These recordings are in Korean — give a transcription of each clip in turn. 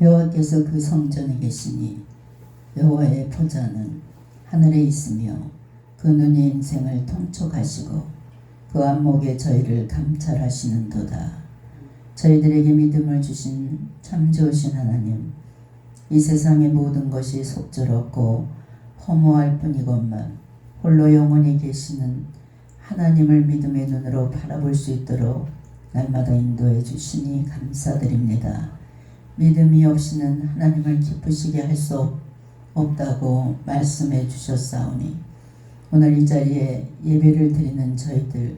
여호와께서 그 성전에 계시니 여호와의 보좌는 하늘에 있으며 그 눈이 인생을 통촉하시고 그 안목에 저희를 감찰하시는도다. 저희들에게 믿음을 주신 참 좋으신 하나님, 이 세상의 모든 것이 속절없고 허무할 뿐이건만 홀로 영원히 계시는 하나님을 믿음의 눈으로 바라볼 수 있도록 날마다 인도해 주시니 감사드립니다. 믿음이 없이는 하나님을 기쁘시게 할 수 없다고 말씀해 주셨사오니 오늘 이 자리에 예배를 드리는 저희들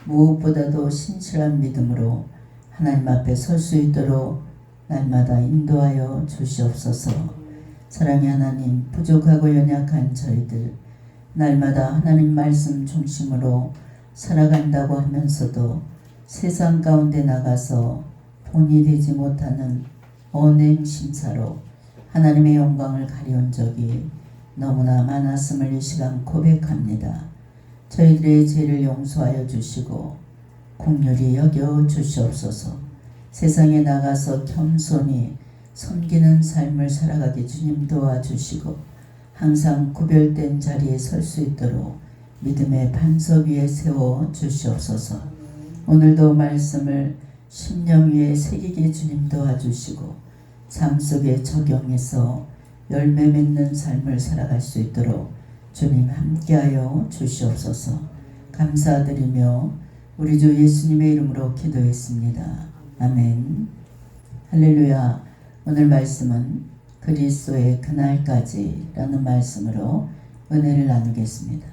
무엇보다도 신실한 믿음으로 하나님 앞에 설 수 있도록 날마다 인도하여 주시옵소서. 사랑의 하나님, 부족하고 연약한 저희들 날마다 하나님 말씀 중심으로 살아간다고 하면서도 세상 가운데 나가서 본이 되지 못하는 언행 심사로 하나님의 영광을 가려온 적이 너무나 많았음을 이 시간 고백합니다. 저희들의 죄를 용서하여 주시고 긍휼히 여겨 주시옵소서. 세상에 나가서 겸손히 섬기는 삶을 살아가게 주님 도와주시고 항상 구별된 자리에 설 수 있도록 믿음의 반석 위에 세워 주시옵소서. 오늘도 말씀을 심령 위에 새기게 주님 도와주시고 삶 속에 적용해서 열매 맺는 삶을 살아갈 수 있도록 주님 함께하여 주시옵소서. 감사드리며 우리 주 예수님의 이름으로 기도했습니다. 아멘. 할렐루야. 오늘 말씀은 그리스도의 그날까지 라는 말씀으로 은혜를 나누겠습니다.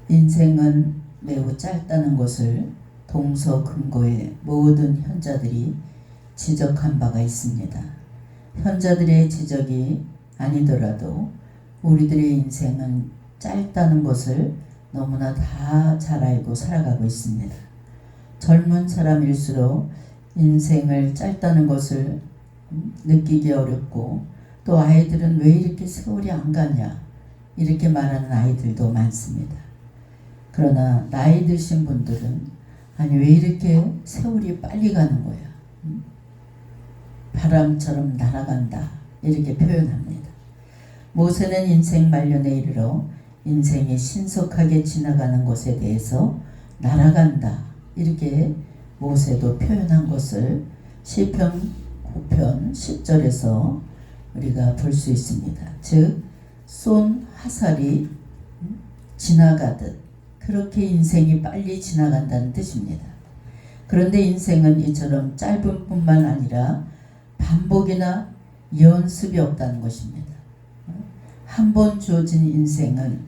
인생은 매우 짧다는 것을 동서금고의 모든 현자들이 지적한 바가 있습니다. 현자들의 지적이 아니더라도 우리들의 인생은 짧다는 것을 너무나 다 잘 알고 살아가고 있습니다. 젊은 사람일수록 인생을 짧다는 것을 느끼기 어렵고 또 아이들은 왜 이렇게 세월이 안 가냐 이렇게 말하는 아이들도 많습니다. 그러나 나이 드신 분들은 아니 왜 이렇게 세월이 빨리 가는 거야. 바람처럼 날아간다 이렇게 표현합니다. 모세는 인생 말년에 이르러 인생이 신속하게 지나가는 것에 대해서 날아간다 이렇게 모세도 표현한 것을 시편 9편 10절에서 우리가 볼 수 있습니다. 즉 쏜 화살이 지나가듯 그렇게 인생이 빨리 지나간다는 뜻입니다. 그런데 인생은 이처럼 짧은 뿐만 아니라 반복이나 연습이 없다는 것입니다. 한 번 주어진 인생은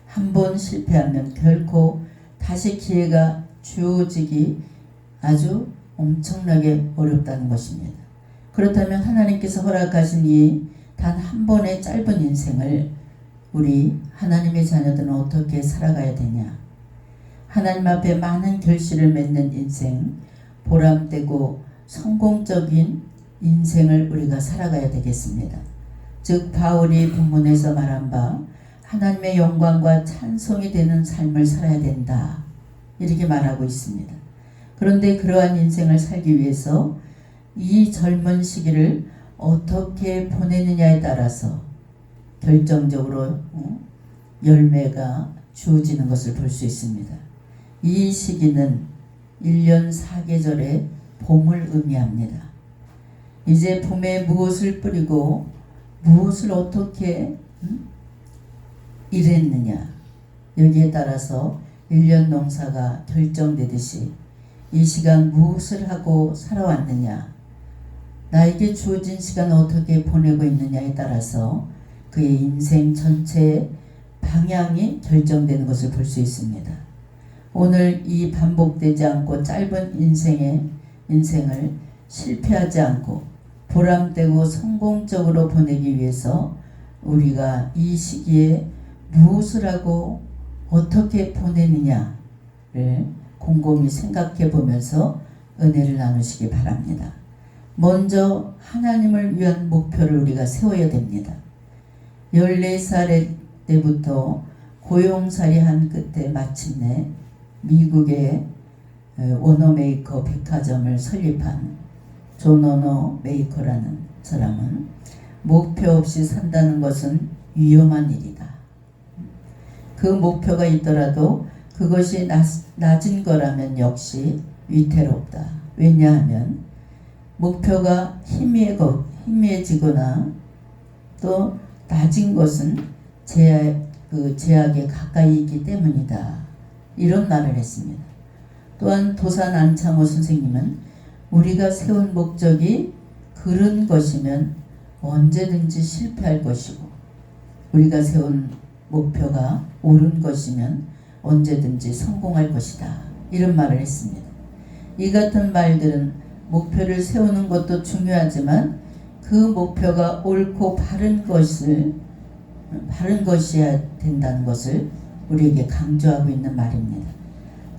한 번 실패하면 결코 다시 기회가 주어지기 아주 엄청나게 어렵다는 것입니다. 그렇다면 하나님께서 허락하신 이 단 한 번의 짧은 인생을 우리 하나님의 자녀들은 어떻게 살아가야 되냐? 하나님 앞에 많은 결실을 맺는 인생, 보람되고 성공적인 인생을 우리가 살아가야 되겠습니다. 즉 바울이 본문에서 말한 바 하나님의 영광과 찬송이 되는 삶을 살아야 된다 이렇게 말하고 있습니다. 그런데 그러한 인생을 살기 위해서 이 젊은 시기를 어떻게 보내느냐에 따라서 결정적으로 열매가 주어지는 것을 볼 수 있습니다. 이 시기는 1년 4계절의 봄을 의미합니다. 이제 봄에 무엇을 뿌리고 무엇을 어떻게 일했느냐 여기에 따라서 1년 농사가 결정되듯이 이 시간 무엇을 하고 살아왔느냐 나에게 주어진 시간 어떻게 보내고 있느냐에 따라서 그의 인생 전체의 방향이 결정되는 것을 볼 수 있습니다. 오늘 이 반복되지 않고 짧은 인생을 실패하지 않고 보람되고 성공적으로 보내기 위해서 우리가 이 시기에 무엇을 하고 어떻게 보내느냐를 곰곰이 생각해 보면서 은혜를 나누시기 바랍니다. 먼저 하나님을 위한 목표를 우리가 세워야 됩니다. 14살 때부터 고용살이 한 끝에 마침내 미국의 워너메이커 백화점을 설립한 존 오너 메이커라는 사람은 목표 없이 산다는 것은 위험한 일이다. 그 목표가 있더라도 그것이 낮은 거라면 역시 위태롭다. 왜냐하면 목표가 희미해지거나 또 낮은 것은 제약에 가까이 있기 때문이다. 이런 말을 했습니다. 또한 도산 안창호 선생님은 우리가 세운 목적이 그른 것이면 언제든지 실패할 것이고 우리가 세운 목표가 옳은 것이면 언제든지 성공할 것이다. 이런 말을 했습니다. 이 같은 말들은 목표를 세우는 것도 중요하지만 그 목표가 옳고 바른 것이어야 된다는 것을 우리에게 강조하고 있는 말입니다.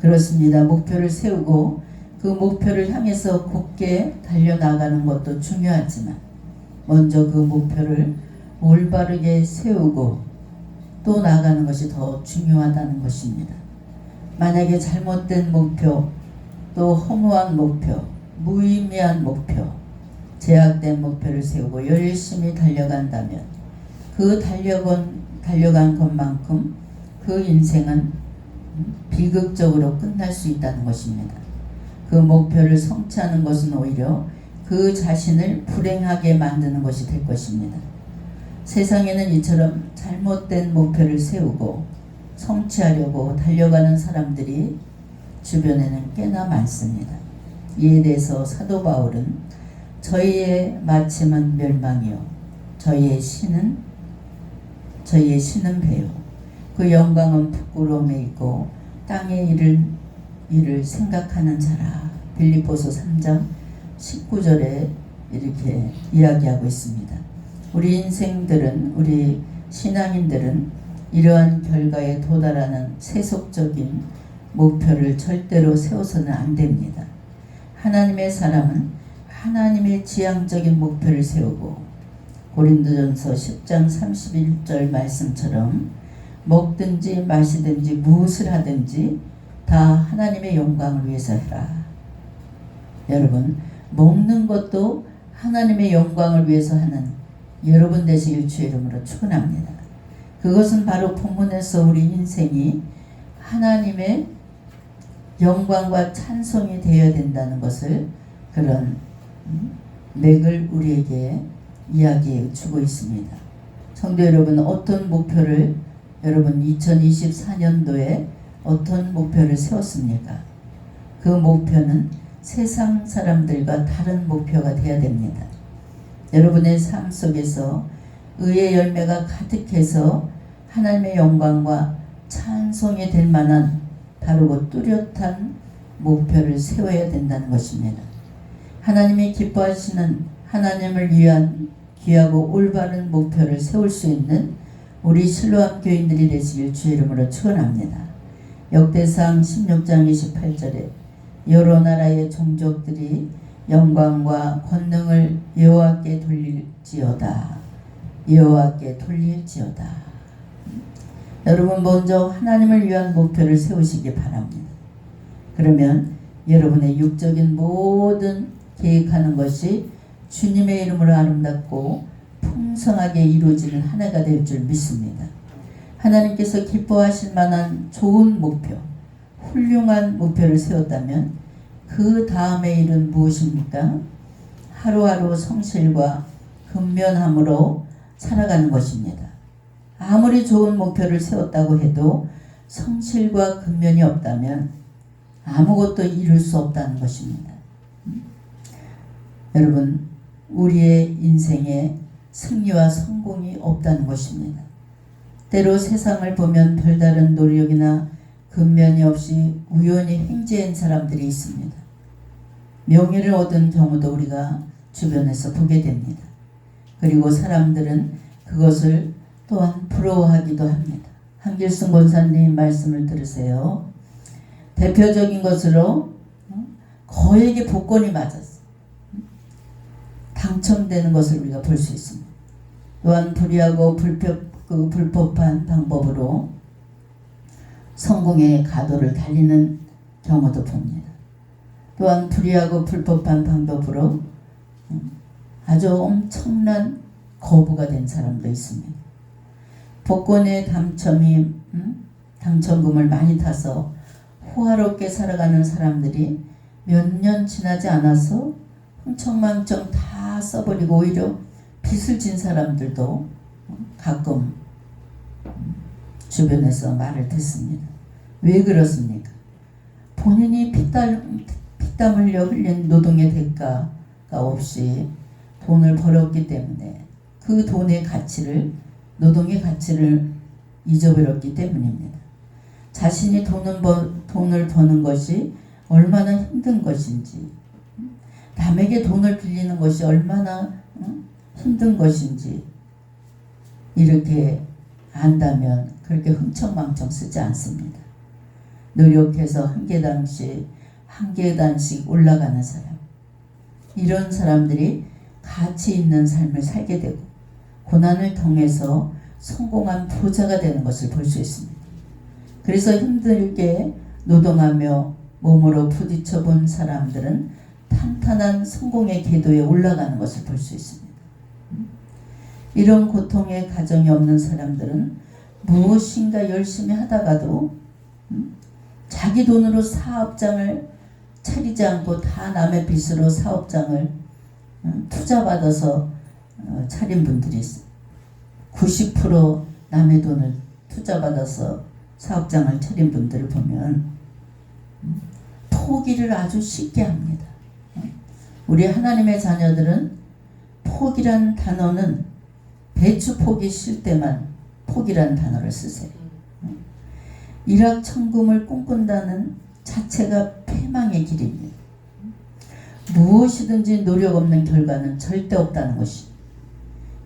그렇습니다. 목표를 세우고 그 목표를 향해서 곧게 달려나가는 것도 중요하지만 먼저 그 목표를 올바르게 세우고 또 나가는 것이 더 중요하다는 것입니다. 만약에 잘못된 목표, 또 허무한 목표, 무의미한 목표, 제약된 목표를 세우고 열심히 달려간다면 그 달려간 것만큼 그 인생은 비극적으로 끝날 수 있다는 것입니다. 그 목표를 성취하는 것은 오히려 그 자신을 불행하게 만드는 것이 될 것입니다. 세상에는 이처럼 잘못된 목표를 세우고 성취하려고 달려가는 사람들이 주변에는 꽤나 많습니다. 이에 대해서 사도 바울은 저희의 마침은 멸망이요 저희의 신은 배요 그 영광은 부끄러움에 있고 땅의 일을 생각하는 자라. 빌립보서 3장 19절에 이렇게 이야기하고 있습니다. 우리 인생들은, 우리 신앙인들은 이러한 결과에 도달하는 세속적인 목표를 절대로 세워서는 안 됩니다. 하나님의 사람은 하나님의 지향적인 목표를 세우고 고린도전서 10장 31절 말씀처럼 먹든지 마시든지 무엇을 하든지 다 하나님의 영광을 위해서 해라. 여러분, 먹는 것도 하나님의 영광을 위해서 하는 여러분 되시길 주의 이름으로 축원합니다. 그것은 바로 본문에서 우리 인생이 하나님의 영광과 찬송이 되어야 된다는 것을 그런 맥을 우리에게 이야기해 주고 있습니다. 성도 여러분, 어떤 목표를 여러분 2024년도에 어떤 목표를 세웠습니까? 그 목표는 세상 사람들과 다른 목표가 되어야 됩니다. 여러분의 삶 속에서 의의 열매가 가득해서 하나님의 영광과 찬송이 될 만한 바르고 뚜렷한 목표를 세워야 된다는 것입니다. 하나님이 기뻐하시는 하나님을 위한 귀하고 올바른 목표를 세울 수 있는 우리 실로암 교인들이 되시길 주의 이름으로 축원합니다. 역대상 16장 28절에 여러 나라의 종족들이 영광과 권능을 여호와께 돌릴지어다. 여호와께 돌릴지어다. 여러분, 먼저 하나님을 위한 목표를 세우시기 바랍니다. 그러면 여러분의 육적인 모든 계획하는 것이 주님의 이름으로 아름답고 풍성하게 이루어지는 한 해가 될 줄 믿습니다. 하나님께서 기뻐하실 만한 좋은 목표, 훌륭한 목표를 세웠다면 그 다음의 일은 무엇입니까? 하루하루 성실과 근면함으로 살아가는 것입니다. 아무리 좋은 목표를 세웠다고 해도 성실과 근면이 없다면 아무것도 이룰 수 없다는 것입니다. 여러분, 우리의 인생에 승리와 성공이 없다는 것입니다. 때로 세상을 보면 별다른 노력이나 근면이 없이 우연히 행진한 사람들이 있습니다. 명예를 얻은 경우도 우리가 주변에서 보게 됩니다. 그리고 사람들은 그것을 또한 부러워하기도 합니다. 한길순 권사님 말씀을 들으세요. 대표적인 것으로 거액의 복권이 맞았어요. 당첨되는 것을 우리가 볼 수 있습니다. 또한 불의하고 불법한 방법으로 성공의 가도를 달리는 경우도 봅니다. 또한 불의하고 불법한 방법으로 아주 엄청난 거부가 된 사람도 있습니다. 복권에 당첨금을 많이 타서 호화롭게 살아가는 사람들이 몇 년 지나지 않아서 흥청망청 다 써버리고 오히려 빚을 진 사람들도 가끔 주변에서 말을 듣습니다. 왜 그렇습니까? 본인이 피땀 흘려 흘린 노동의 대가가 없이 돈을 벌었기 때문에 그 돈의 가치를, 노동의 가치를 잊어버렸기 때문입니다. 자신이 돈을 버는 것이 얼마나 힘든 것인지, 남에게 돈을 빌리는 것이 얼마나 힘든 것인지 이렇게 안다면 그렇게 흥청망청 쓰지 않습니다. 노력해서 한 계단씩 올라가는 사람, 이런 사람들이 가치 있는 삶을 살게 되고 고난을 통해서 성공한 부자가 되는 것을 볼 수 있습니다. 그래서 힘들게 노동하며 몸으로 부딪혀 본 사람들은 탄탄한 성공의 궤도에 올라가는 것을 볼 수 있습니다. 이런 고통의 가정이 없는 사람들은 무엇인가 열심히 하다가도 자기 돈으로 사업장을 차리지 않고 다 남의 빚으로 사업장을 투자받아서 차린 분들이 있어요. 90% 남의 돈을 투자받아서 사업장을 차린 분들을 보면 포기를 아주 쉽게 합니다. 우리 하나님의 자녀들은 포기란 단어는 배추 포기 쉴 때만 포기란 단어를 쓰세요. 일확천금을 꿈꾼다는 자체가 패망의 길입니다. 무엇이든지 노력 없는 결과는 절대 없다는 것이.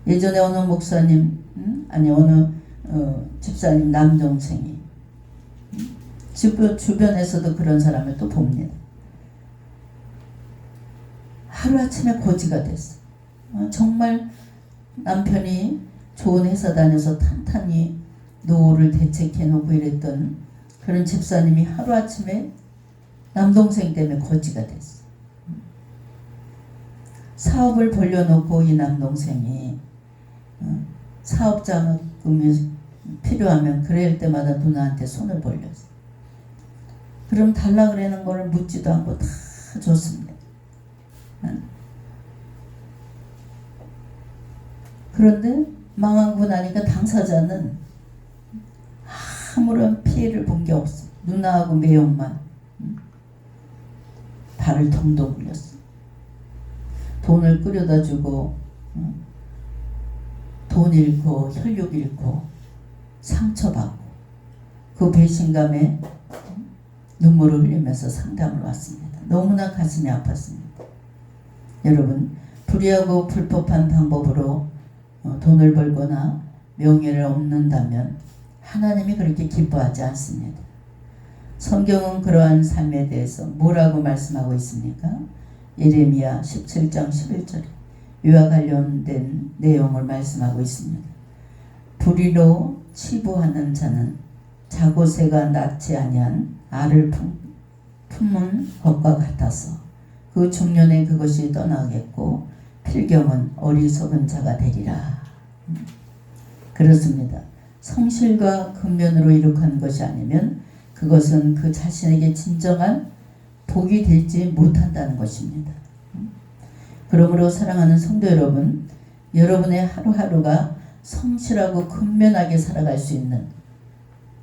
예전에 어느 목사님, 어느 집사님 남동생이 주변에서도 그런 사람을 또 봅니다. 하루아침에 고지가 됐어. 정말 남편이 좋은 회사 다녀서 탄탄히 노후를 대책해놓고 이랬던 그런 집사님이 하루아침에 남동생 때문에 고지가 됐어. 사업을 벌려놓고 이 남동생이 사업자금이 필요하면 그럴 때마다 누나한테 손을 벌렸어. 그럼 달라 그러는 걸 묻지도 않고 다 줬습니다. 그런데 망하고 나니까 당사자는 아무런 피해를 본 게 없어. 누나하고 매형만 발을 동동 굴렸어. 돈을 끌여다 주고 돈 잃고 혈육 잃고 상처받고 그 배신감에 눈물을 흘리면서 상담을 왔습니다. 너무나 가슴이 아팠습니다. 여러분, 불의하고 불법한 방법으로 돈을 벌거나 명예를 얻는다면 하나님이 그렇게 기뻐하지 않습니다. 성경은 그러한 삶에 대해서 뭐라고 말씀하고 있습니까? 예레미야 17장 11절에 이와 관련된 내용을 말씀하고 있습니다. 불의로 치부하는 자는 자고새가 낳지 아니한 알을 품은 것과 같아서 그 중년에 그것이 떠나겠고 필경은 어리석은 자가 되리라. 그렇습니다. 성실과 근면으로 이룩한 것이 아니면 그것은 그 자신에게 진정한 복이 되지 못한다는 것입니다. 그러므로 사랑하는 성도 여러분, 여러분의 하루하루가 성실하고 근면하게 살아갈 수 있는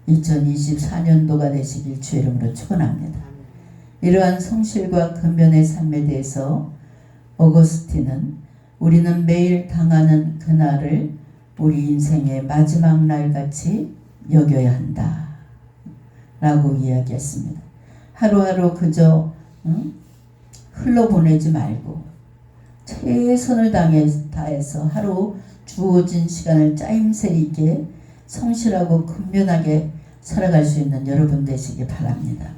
2024년도가 되시길 주의 이름으로 축원합니다. 이러한 성실과 근면의 삶에 대해서 어거스틴은 우리는 매일 당하는 그날을 우리 인생의 마지막 날같이 여겨야 한다 라고 이야기했습니다. 하루하루 그저 흘러보내지 말고 최선을 다해서 하루 주어진 시간을 짜임새 있게 성실하고 근면하게 살아갈 수 있는 여러분 되시기 바랍니다.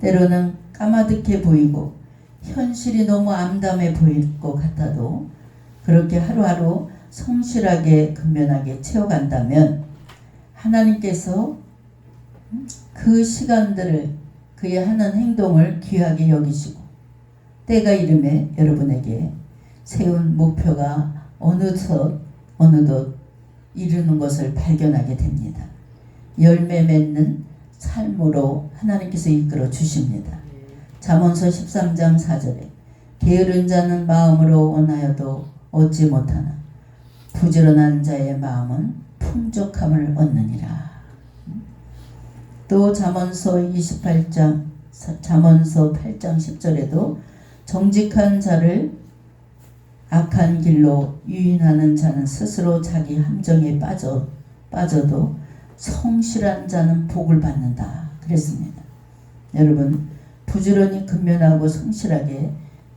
때로는 까마득해 보이고 현실이 너무 암담해 보일 것 같아도 그렇게 하루하루 성실하게 근면하게 채워간다면 하나님께서 그 시간들을 그의 하는 행동을 귀하게 여기시고 때가 이름에 여러분에게 세운 목표가 어느덧 이루는 것을 발견하게 됩니다. 열매 맺는 삶으로 하나님께서 이끌어 주십니다. 잠언서 13장 4절에 게으른 자는 마음으로 원하여도 얻지 못하나 부지런한 자의 마음은 풍족함을 얻느니라. 또 잠언서 8장 10절에도 정직한 자를 악한 길로 유인하는 자는 스스로 자기 함정에 빠져도 성실한 자는 복을 받는다 그랬습니다. 여러분, 부지런히 근면하고 성실하게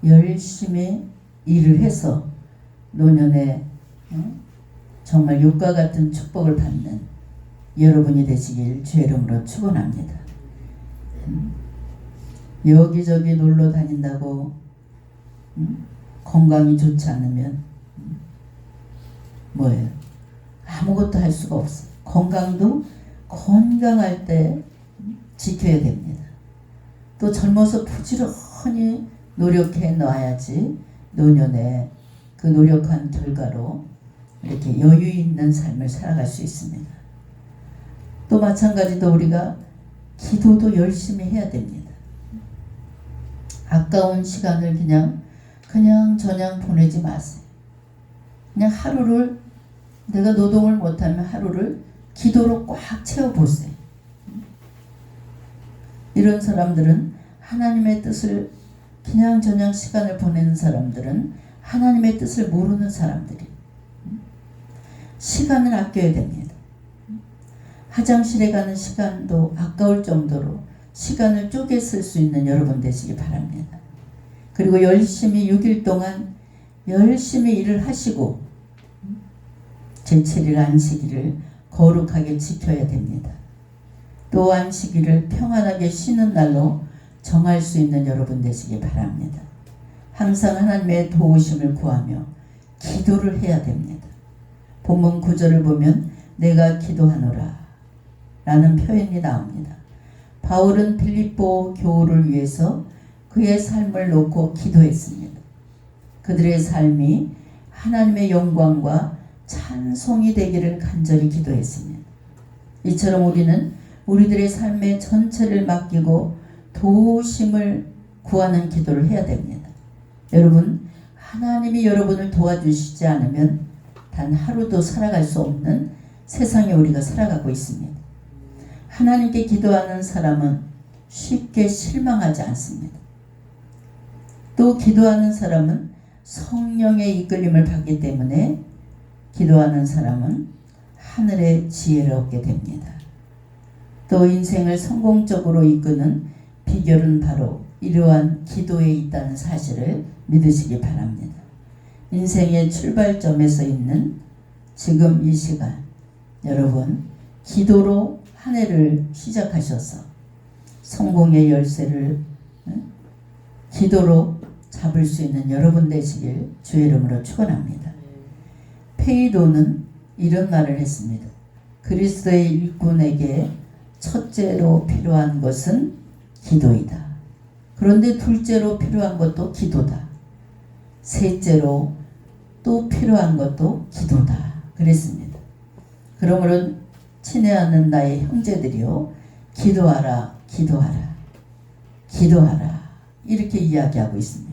열심히 일을 해서 노년에 정말 욕과 같은 축복을 받는 여러분이 되시길 주의 이름으로 축원합니다. 여기저기 놀러 다닌다고 건강이 좋지 않으면 뭐예요? 아무것도 할 수가 없어요. 건강도 건강할 때 지켜야 됩니다. 또 젊어서 부지런히 노력해 놔야지 노년에 그 노력한 결과로 이렇게 여유 있는 삶을 살아갈 수 있습니다. 또 마찬가지로 우리가 기도도 열심히 해야 됩니다. 아까운 시간을 그냥 저냥 보내지 마세요. 그냥 하루를 내가 노동을 못하면 하루를 기도로 꽉 채워보세요. 이런 사람들은 하나님의 뜻을 그냥 저냥 시간을 보내는 사람들은 하나님의 뜻을 모르는 사람들이 시간을 아껴야 됩니다. 화장실에 가는 시간도 아까울 정도로 시간을 쪼개 쓸 수 있는 여러분 되시기 바랍니다. 그리고 열심히 6일 동안 열심히 일을 하시고 제7일 안식일을 거룩하게 지켜야 됩니다. 또 안식일을 평안하게 쉬는 날로 정할 수 있는 여러분 되시기 바랍니다. 항상 하나님의 도우심을 구하며 기도를 해야 됩니다. 본문 9절을 보면 내가 기도하노라 라는 표현이 나옵니다. 바울은 빌립보 교우를 위해서 그의 삶을 놓고 기도했습니다. 그들의 삶이 하나님의 영광과 찬송이 되기를 간절히 기도했습니다. 이처럼 우리는 우리들의 삶의 전체를 맡기고 도우심을 구하는 기도를 해야 됩니다. 여러분, 하나님이 여러분을 도와주시지 않으면 단 하루도 살아갈 수 없는 세상에 우리가 살아가고 있습니다. 하나님께 기도하는 사람은 쉽게 실망하지 않습니다. 또 기도하는 사람은 성령의 이끌림을 받기 때문에 기도하는 사람은 하늘의 지혜를 얻게 됩니다. 또 인생을 성공적으로 이끄는 비결은 바로 이러한 기도에 있다는 사실을 믿으시기 바랍니다. 인생의 출발점에서 있는 지금 이 시간, 여러분 기도로 한 해를 시작하셔서 성공의 열쇠를 기도로 잡을 수 있는 여러분 되시길 주의 이름으로 축원합니다. 페이도는 이런 말을 했습니다. 그리스도의 일꾼에게 첫째로 필요한 것은 기도이다. 그런데 둘째로 필요한 것도 기도다. 셋째로 또 필요한 것도 기도다. 그랬습니다. 그러므로 친애하는 나의 형제들이요, 기도하라, 기도하라, 기도하라, 이렇게 이야기하고 있습니다.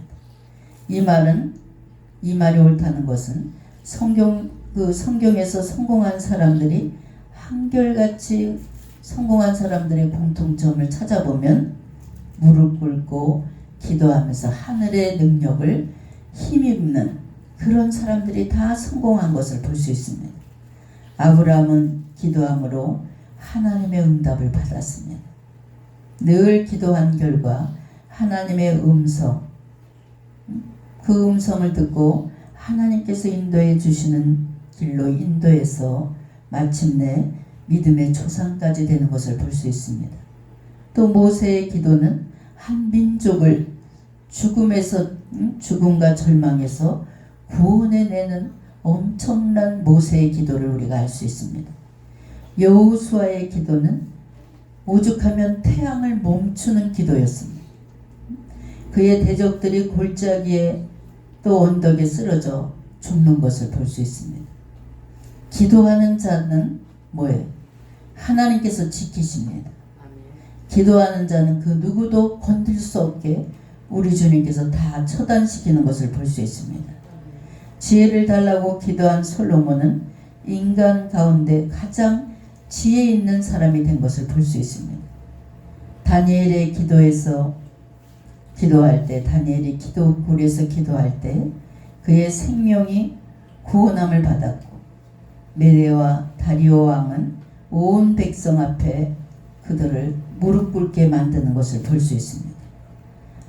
이 말이 옳다는 것은 성경에서 성공한 사람들이 한결같이 성공한 사람들의 공통점을 찾아보면 무릎 꿇고 기도하면서 하늘의 능력을 힘입는 그런 사람들이 다 성공한 것을 볼 수 있습니다. 아브라함은 기도함으로 하나님의 응답을 받았습니다. 늘 기도한 결과 하나님의 음성, 그 음성을 듣고 하나님께서 인도해 주시는 길로 인도해서 마침내 믿음의 조상까지 되는 것을 볼 수 있습니다. 또 모세의 기도는 한 민족을 죽음과 절망에서 구원해내는 엄청난 모세의 기도를 우리가 알 수 있습니다. 여호수아의 기도는 오죽하면 태양을 멈추는 기도였습니다. 그의 대적들이 골짜기에 또 또 언덕에 쓰러져 죽는 것을 볼 수 있습니다. 기도하는 자는 뭐예요? 하나님께서 지키십니다. 기도하는 자는 그 누구도 건들 수 없게 우리 주님께서 다 처단시키는 것을 볼 수 있습니다. 지혜를 달라고 기도한 솔로몬은 인간 가운데 가장 지혜 있는 사람이 된 것을 볼 수 있습니다. 다니엘의 기도에서 기도할 때, 다니엘이 기도굴에서 기도할 때 그의 생명이 구원함을 받았고, 메레와 다리오 왕은 온 백성 앞에 그들을 무릎 꿇게 만드는 것을 볼 수 있습니다.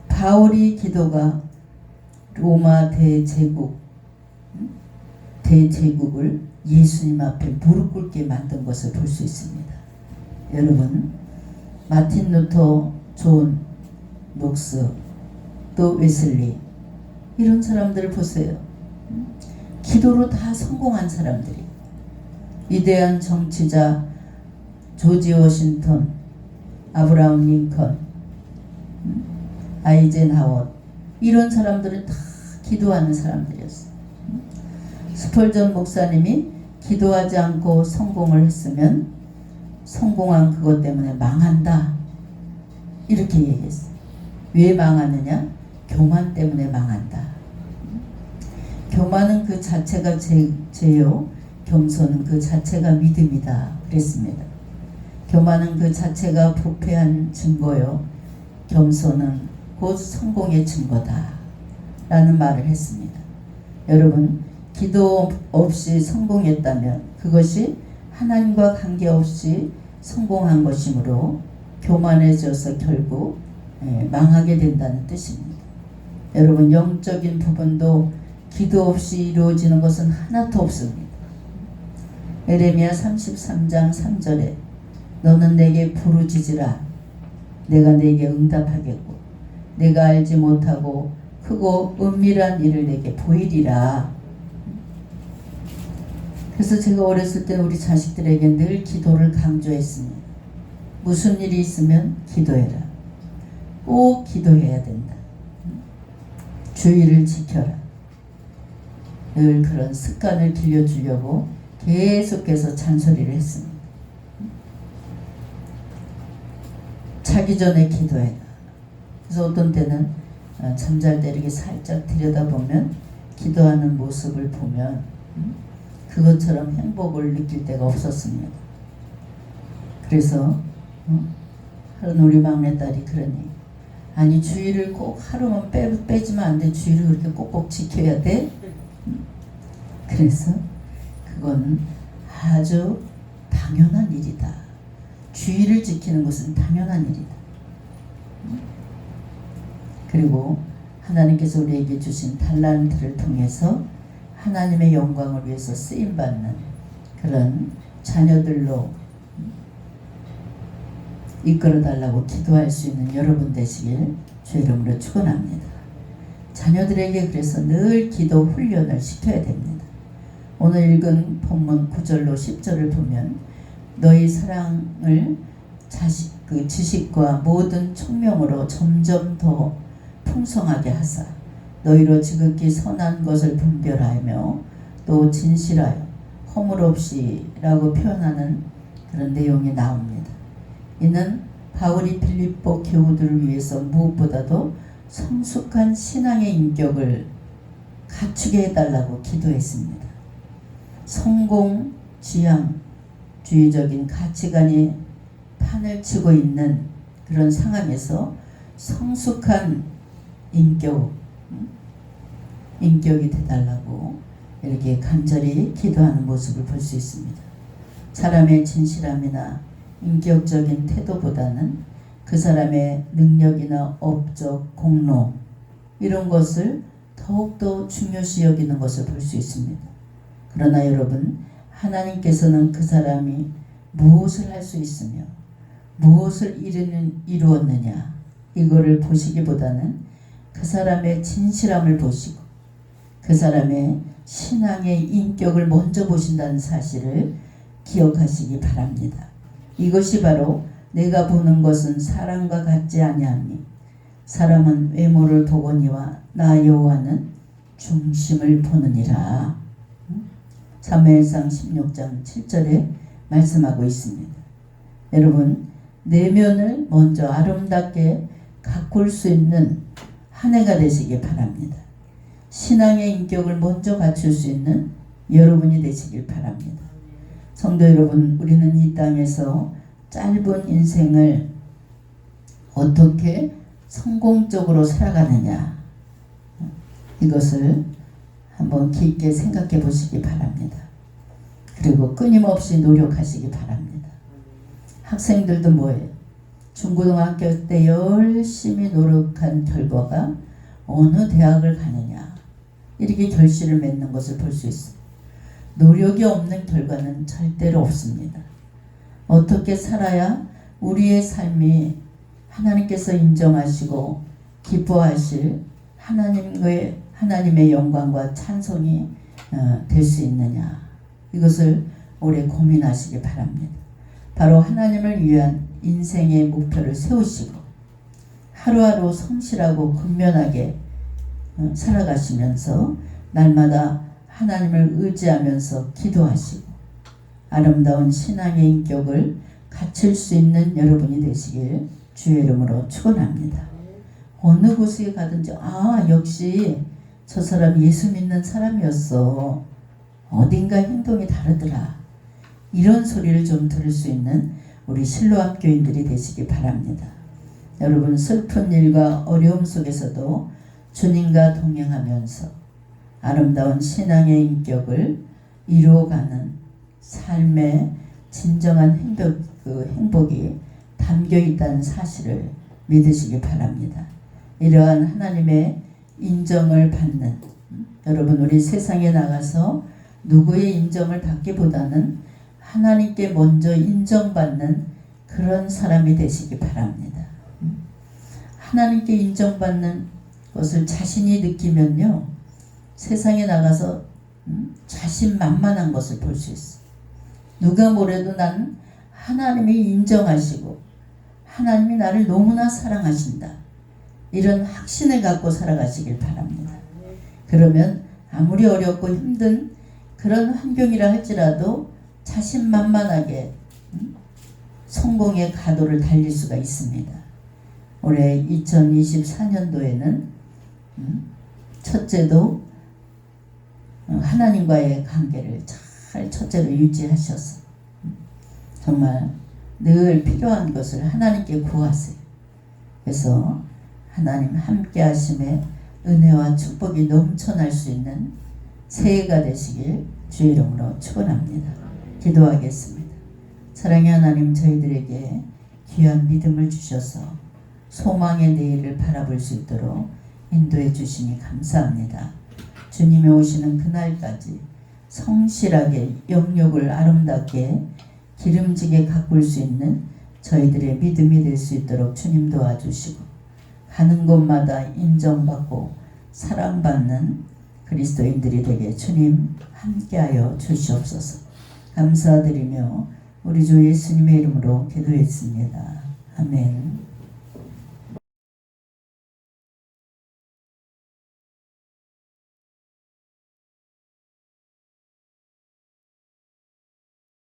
바울이 기도가 로마 대제국을 예수님 앞에 무릎 꿇게 만든 것을 볼 수 있습니다. 여러분, 마틴 루터, 존 녹스, 또 웨슬리, 이런 사람들을 보세요. 기도로 다 성공한 사람들이. 위대한 정치자 조지 워싱턴, 아브라함 링컨, 아이젠하워, 이런 사람들은 다 기도하는 사람들이었어요. 스펄전 목사님이 기도하지 않고 성공을 했으면 성공한 그것 때문에 망한다, 이렇게 얘기했어요. 왜 망하느냐? 교만 때문에 망한다. 교만은 그 자체가 죄요, 겸손은 그 자체가 믿음이다 그랬습니다. 교만은 그 자체가 부패한 증거요, 겸손은 곧 성공의 증거다 라는 말을 했습니다. 여러분, 기도 없이 성공했다면 그것이 하나님과 관계없이 성공한 것이므로 교만해져서 결국 망하게 된다는 뜻입니다. 여러분, 영적인 부분도 기도 없이 이루어지는 것은 하나도 없습니다. 에레미야 33장 3절에 너는 내게 부르짖으라, 내가 내게 응답하겠고 내가 알지 못하고 크고 은밀한 일을 내게 보이리라. 그래서 제가 어렸을 때 우리 자식들에게 늘 기도를 강조했습니다. 무슨 일이 있으면 기도해라. 꼭 기도해야 된다. 주의를 지켜라. 늘 그런 습관을 길려주려고 계속해서 잔소리를 했습니다. 자기 전에 기도해라. 그래서 어떤 때는 잠잘 때 이렇게 살짝 들여다보면 기도하는 모습을 보면 그것처럼 행복을 느낄 때가 없었습니다. 그래서 하루는 우리 막내딸이 그러니, 아니 주의를 꼭 하루만 빼지면 안 돼. 주의를 그렇게 꼭꼭 지켜야 돼. 그래서 그건 아주 당연한 일이다. 주의를 지키는 것은 당연한 일이다. 그리고 하나님께서 우리에게 주신 달란트를 통해서 하나님의 영광을 위해서 쓰임받는 그런 자녀들로 이끌어달라고 기도할 수 있는 여러분 되시길 주의 이름으로 축원합니다. 자녀들에게 그래서 늘 기도 훈련을 시켜야 됩니다. 오늘 읽은 본문 9절로 10절을 보면 너희 사랑을 지식과 모든 총명으로 점점 더 풍성하게 하사 너희로 지극히 선한 것을 분별하며 또 진실하여 허물 없이라고 표현하는 그런 내용이 나옵니다. 이는 바울이 빌립보 교우들을 위해서 무엇보다도 성숙한 신앙의 인격을 갖추게 해달라고 기도했습니다. 성공, 지향주의적인 가치관이 판을 치고 있는 그런 상황에서 성숙한 인격이 되달라고 이렇게 간절히 기도하는 모습을 볼 수 있습니다. 사람의 진실함이나 인격적인 태도보다는 그 사람의 능력이나 업적, 공로, 이런 것을 더욱더 중요시 여기는 것을 볼 수 있습니다. 그러나 여러분, 하나님께서는 그 사람이 무엇을 할 수 있으며 무엇을 이루었느냐, 이거를 보시기보다는 그 사람의 진실함을 보시고 그 사람의 신앙의 인격을 먼저 보신다는 사실을 기억하시기 바랍니다. 이것이 바로 내가 보는 것은 사람과 같지 아니하니 사람은 외모를 보거니와 나 여호와는 중심을 보느니라. 사무엘상 16장 7절에 말씀하고 있습니다. 여러분, 내면을 먼저 아름답게 가꿀 수 있는 한 해가 되시길 바랍니다. 신앙의 인격을 먼저 갖출 수 있는 여러분이 되시길 바랍니다. 성도 여러분, 우리는 이 땅에서 짧은 인생을 어떻게 성공적으로 살아가느냐, 이것을 한번 깊게 생각해 보시기 바랍니다. 그리고 끊임없이 노력하시기 바랍니다. 학생들도 뭐예요? 중고등학교 때 열심히 노력한 결과가 어느 대학을 가느냐, 이렇게 결실을 맺는 것을 볼 수 있습니다. 노력이 없는 결과는 절대로 없습니다. 어떻게 살아야 우리의 삶이 하나님께서 인정하시고 기뻐하실 하나님의 영광과 찬송이 될 수 있느냐, 이것을 오래 고민하시기 바랍니다. 바로 하나님을 위한 인생의 목표를 세우시고 하루하루 성실하고 근면하게 살아가시면서 날마다 하나님을 의지하면서 기도하시고 아름다운 신앙의 인격을 갖출 수 있는 여러분이 되시길 주의 이름으로 축원합니다. 어느 곳에 가든지 역시 저 사람 예수 믿는 사람이었어, 어딘가 행동이 다르더라, 이런 소리를 좀 들을 수 있는 우리 실로암 교인들이 되시기 바랍니다. 여러분, 슬픈 일과 어려움 속에서도 주님과 동행하면서 아름다운 신앙의 인격을 이루어가는 삶의 진정한 행복이 담겨 있다는 사실을 믿으시기 바랍니다. 이러한 하나님의 인정을 받는, 여러분, 우리 세상에 나가서 누구의 인정을 받기보다는 하나님께 먼저 인정받는 그런 사람이 되시기 바랍니다. 하나님께 인정받는 것을 자신이 느끼면요, 세상에 나가서 자신만만한 것을 볼 수 있어요. 누가 뭐래도 난 하나님이 인정하시고 하나님이 나를 너무나 사랑하신다, 이런 확신을 갖고 살아가시길 바랍니다. 그러면 아무리 어렵고 힘든 그런 환경이라 할지라도 자신만만하게 성공의 가도를 달릴 수가 있습니다. 올해 2024년도에는 첫째도 하나님과의 관계를 잘 첫째로 유지하셔서 정말 늘 필요한 것을 하나님께 구하세요. 그래서 하나님 함께 하심에 은혜와 축복이 넘쳐날 수 있는 새해가 되시길 주의 이름으로 축원합니다. 기도하겠습니다. 사랑의 하나님, 저희들에게 귀한 믿음을 주셔서 소망의 내일을 바라볼 수 있도록 인도해 주시니 감사합니다. 주님이 오시는 그날까지 성실하게 영역을 아름답게 기름지게 가꿀 수 있는 저희들의 믿음이 될 수 있도록 주님 도와주시고, 가는 곳마다 인정받고 사랑받는 그리스도인들이 되게 주님 함께하여 주시옵소서. 감사드리며 우리 주 예수님의 이름으로 기도했습니다. 아멘.